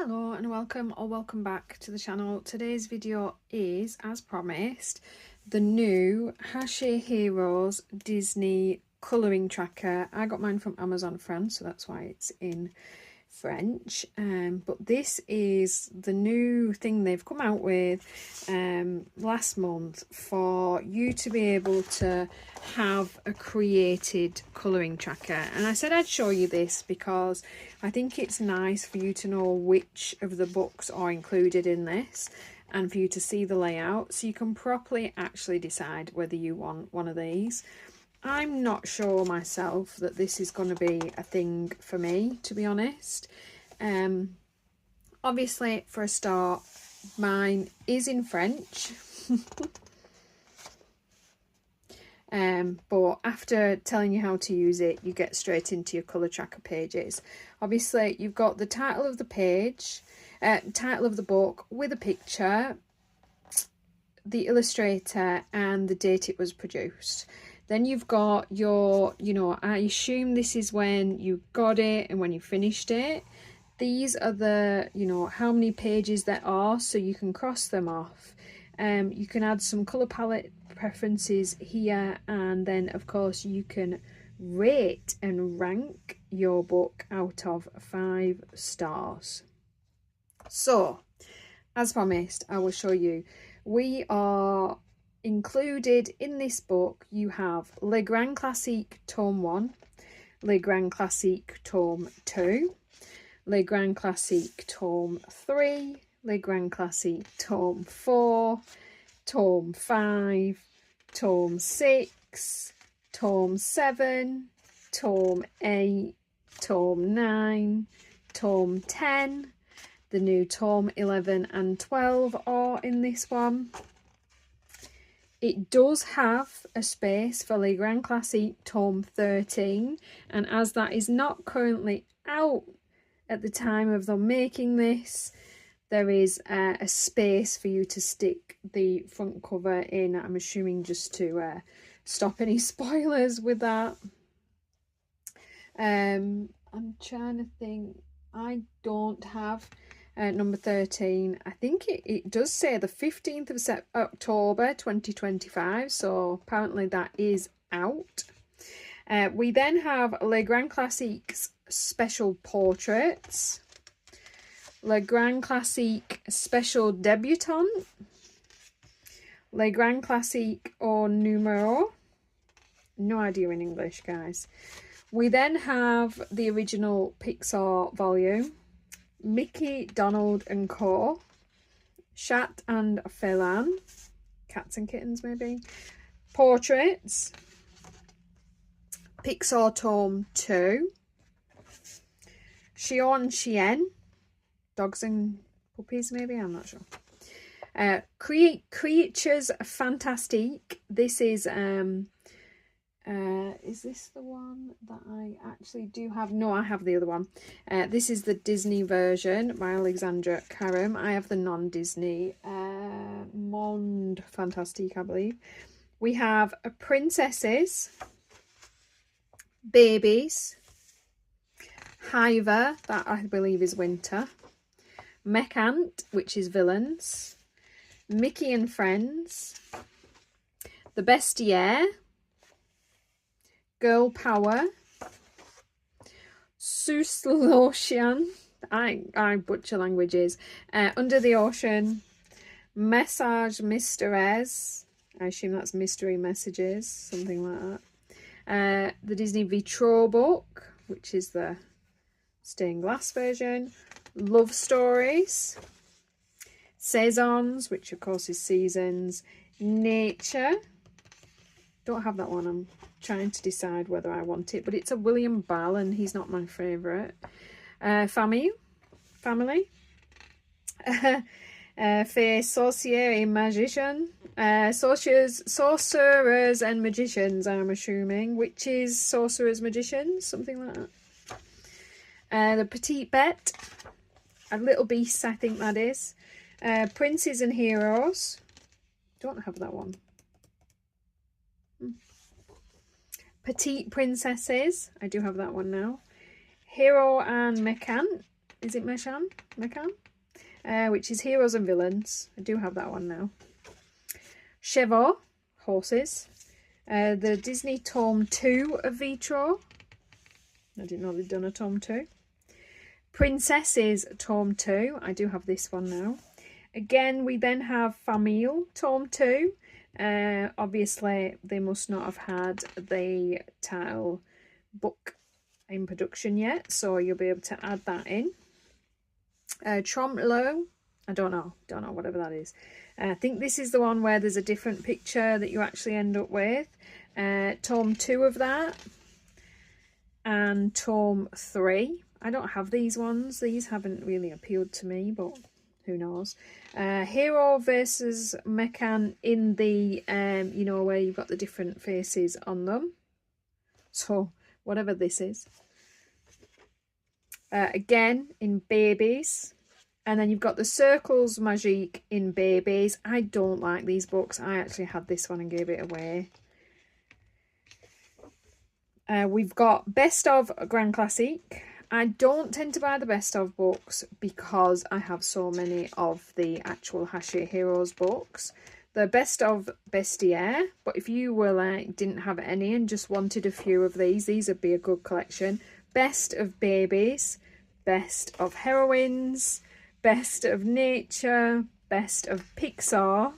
Hello and welcome or welcome back to the channel. Today's video is, as promised, the new Hachette Heroes Disney colouring tracker. I got mine from Amazon France, so that's why it's in French. But this is the new thing they've come out with last month for you to be able to have a created colouring tracker. And I said I'd show you this because I think it's nice for you to know which of the books are included in this and for you to see the layout so you can properly actually decide whether you want one of these. I'm not sure myself that this is going to be a thing for me, to be honest. Obviously, for a start, mine is in French. But after telling you how to use it, you get straight into your colour tracker pages. Obviously, you've got the title of the page, title of the book with a picture, the illustrator and the date it was produced. Then you've got your, I assume this is when you got it and when you finished it. These are the, how many pages there are, so you can cross them off. You can add some colour palette preferences here, and then of course you can rate and rank your book out of 5 stars. So, as promised, I will show you. We are included in this book, you have Le Grand Classique Tome 1, Le Grand Classique Tome 2, Le Grand Classique Tome 3, Le Grand Classique Tome 4, Tome 5, Tome 6, Tome 7, Tome 8, Tome 9, Tome 10, the new Tome 11 and 12 are in this one. It does have a space for Le Grand Classique Tome 13, and as that is not currently out at the time of them making this, there is a space for you to stick the front cover in. I'm assuming just to stop any spoilers with that. I'm trying to think. I don't have number 13. I think it does say the 15th of October 2025, so apparently that is out. We then have Le Grand Classiques Special Portraits, Le Grand Classique Special Debutante, Le Grand Classique au Numéro. No idea in English, guys. We then have the original Pixar volume, Mickey, Donald and Co, Chat and Phelan, cats and kittens maybe, Portraits, Pixar Tome 2, Chien Chien, dogs and puppies maybe, I'm not sure. Creatures Fantastique. This is this the one that I actually do have? No, I have the other one. This is the Disney version by Alexandra Karam. I have the non-Disney Monde Fantastique, I believe. We have Princesses, Babies, Hiver, that I believe is Winter, Mechant, which is Villains, Mickey and Friends, The Bestiaire, Girl Power, Sous l'Ocean, I butcher languages, Under the Ocean, Message Mystères, I assume that's Mystery Messages, something like that. The Disney Vitro book, which is the stained glass version, Love Stories, Saisons, which of course is Seasons, Nature, don't have that one, I'm trying to decide whether I want it, but it's a William Ball and he's not my favourite. Famille, Fée, Sorcier et Magician, Sorcerers and Magicians, I'm assuming, witches, sorcerers, magicians, something like that. The Petite Bête, a Little Beast, I think that is. Princes and Heroes, don't have that one. Petite Princesses, I do have that one now. Hero and Mechant, is it Mechan? Which is Heroes and Villains. I do have that one now. Chevaux, horses. The Disney Tome 2 of Vitro. I didn't know they'd done a Tome 2. Princesses Tome 2. I do have this one now. Again, we then have Famille Tome 2. Obviously, they must not have had the title book in production yet, so you'll be able to add that in. Trompe-l'oeil, I don't know, whatever that is. I think this is the one where there's a different picture that you actually end up with. Tome 2 of that, and Tome 3. I don't have these ones. These haven't really appealed to me, but who knows. Hero versus Mechan in the, you know, where you've got the different faces on them. So, whatever this is. Again, in babies. And then you've got the Circles Magique in babies. I don't like these books. I actually had this one and gave it away. We've got Best of Grand Classique. I don't tend to buy the Best of books because I have so many of the actual Hachette Heroes books. The Best of Bestiaire, but if you were like didn't have any and just wanted a few of these would be a good collection. Best of Babies, Best of Heroines, Best of Nature, Best of Pixar.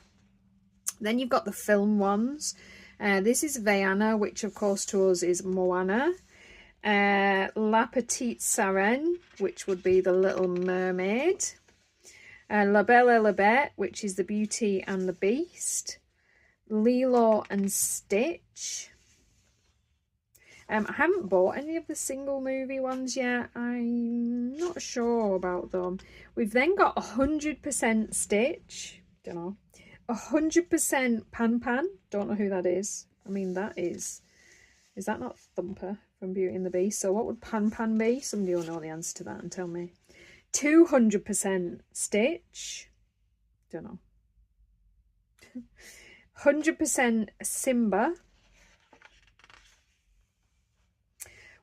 Then you've got the film ones. This is Vaiana, which of course to us is Moana. La Petite Sirène, which would be the Little Mermaid. La Belle et la Bête, which is the Beauty and the Beast. Lilo and Stitch. I haven't bought any of the single movie ones yet. I'm not sure about them. We've then got 100% Stitch. Don't know. 100% Pan Pan. Don't know who that is. I mean, that is that not Thumper from Beauty and the Beast? So what would Pan Pan be? Somebody will know the answer to that and tell me. 200% Stitch. Don't know. 100% Simba.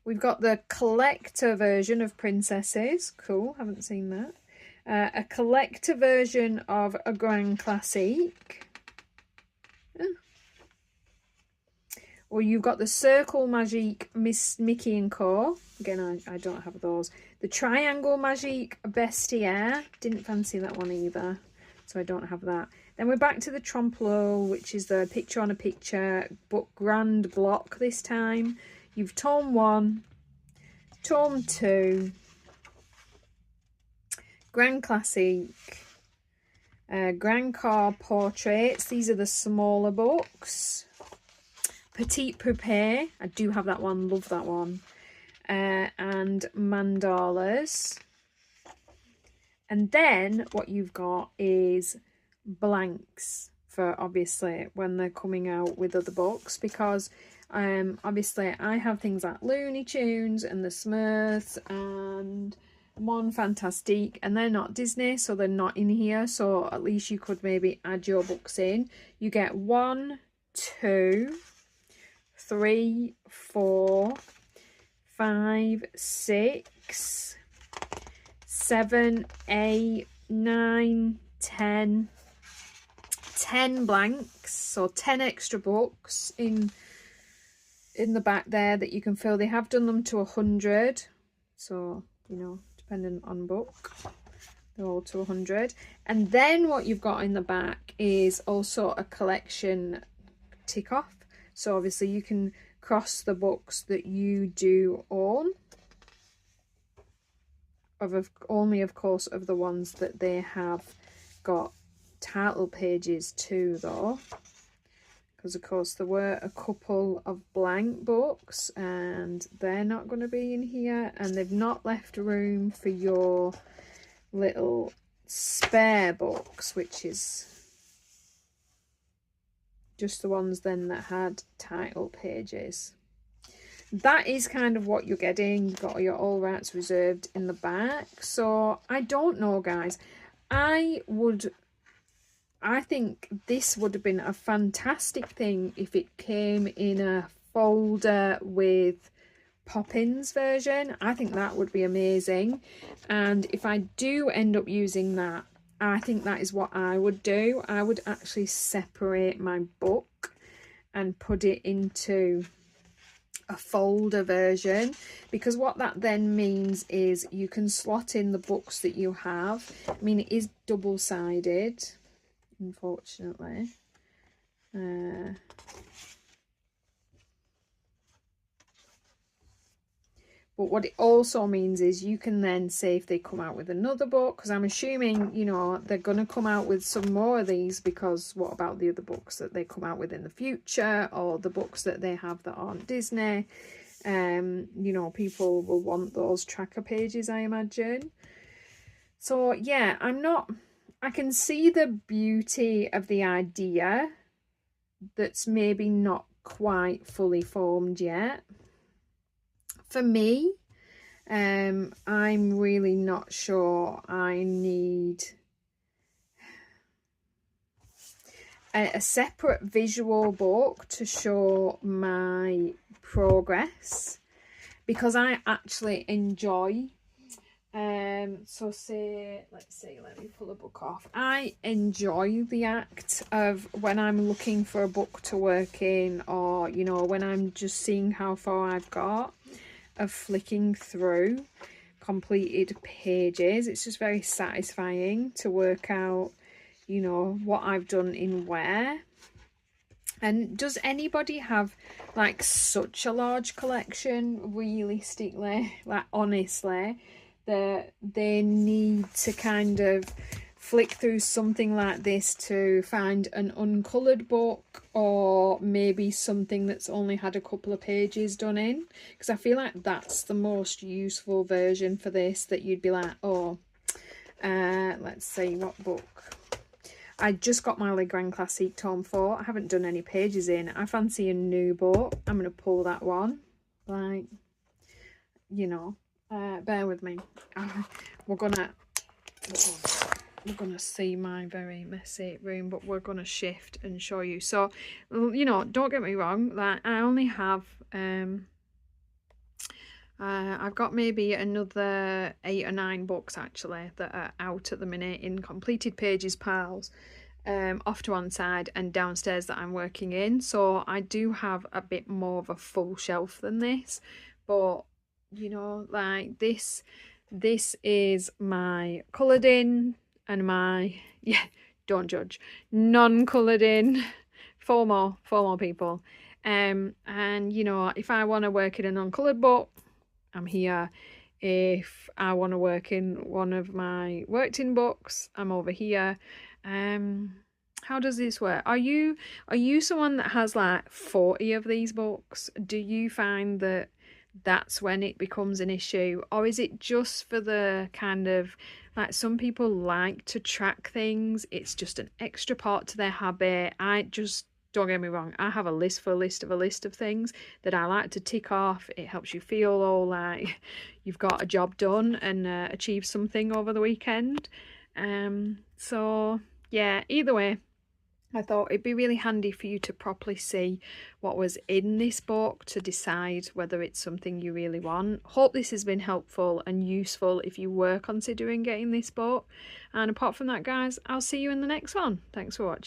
We've got the collector version of Princesses. Cool, haven't seen that. A collector version of a Grand Classique. Or you've got the Circle Magique Miss Mickey and Co. Again, I don't have those. The Triangle Magique Bestiaire. Didn't fancy that one either, so I don't have that. Then we're back to the Trompe-l'oeil, which is the picture on a picture, but grand block this time. You've Tome 1, Tome 2, Grand Classique, Grand Car Portraits. These are the smaller books. Petite Poupée, I do have that one, love that one. And Mandalas. And then what you've got is blanks for obviously when they're coming out with other books, because obviously I have things like Looney Tunes and the Smurfs and Mon Fantastique, and they're not Disney, so they're not in here, so at least you could maybe add your books in. You get 1, 2, 3, 4, 5, 6, 7, 8, 9, 10. 10 blanks, so 10 extra books in the back there that you can fill. They have done them to 100, so you know, depending on book, they're all to 100. And then what you've got in the back is also a collection tick off. So obviously you can cross the books that you do own, only of course of the ones that they have got title pages to though, because of course there were a couple of blank books and they're not going to be in here, and they've not left room for your little spare books, which is just the ones then that had title pages. That is kind of what you're getting. You've got your all rights reserved in the back. So I don't know, guys. I think this would have been a fantastic thing if it came in a folder with Poppins version. I think that would be amazing, and if I do end up using that, I think that is what I would do. I would actually separate my book and put it into a folder version, because what that then means is you can slot in the books that you have. I mean, it is double-sided, unfortunately. But what it also means is you can then say if they come out with another book, because I'm assuming, you know, they're going to come out with some more of these, because what about the other books that they come out with in the future, or the books that they have that aren't Disney? You know, people will want those tracker pages, I imagine. So yeah, I can see the beauty of the idea that's maybe not quite fully formed yet. For me, I'm really not sure I need a separate visual book to show my progress, because I actually enjoy so say, let's see, let me pull a book off. I enjoy the act of when I'm looking for a book to work in, or you know, when I'm just seeing how far I've got, of flicking through completed pages. It's just very satisfying to work out, you know, what I've done in where. And does anybody have like such a large collection, realistically, like honestly, that they need to kind of flick through something like this to find an uncoloured book, or maybe something that's only had a couple of pages done in? Because I feel like that's the most useful version for this, that you'd be like, oh, let's see, what book? I just got my Le Grand Classique Tome 4. I haven't done any pages in. I fancy a new book. I'm going to pull that one. Like, you know, bear with me. We're gonna see my very messy room, but we're gonna shift and show you. So, you know, don't get me wrong, like I only have I've got maybe another 8 or 9 books actually that are out at the minute in completed pages piles, off to one side and downstairs that I'm working in. So I do have a bit more of a full shelf than this, but you know, like this is my coloured in and my, yeah, don't judge, non-coloured in. Four more people. And you know, if I want to work in a non-coloured book, I'm here. If I want to work in one of my worked in books, I'm over here. How does this work? Are you someone that has like 40 of these books? Do you find that that's when it becomes an issue, or is it just for the kind of, like, some people like to track things, it's just an extra part to their habit? I just, don't get me wrong, I have a list of a list of things that I like to tick off. It helps you feel all like you've got a job done and achieved something over the weekend. So yeah, either way, I thought it'd be really handy for you to properly see what was in this book to decide whether it's something you really want. Hope this has been helpful and useful if you were considering getting this book. And apart from that, guys, I'll see you in the next one. Thanks for watching.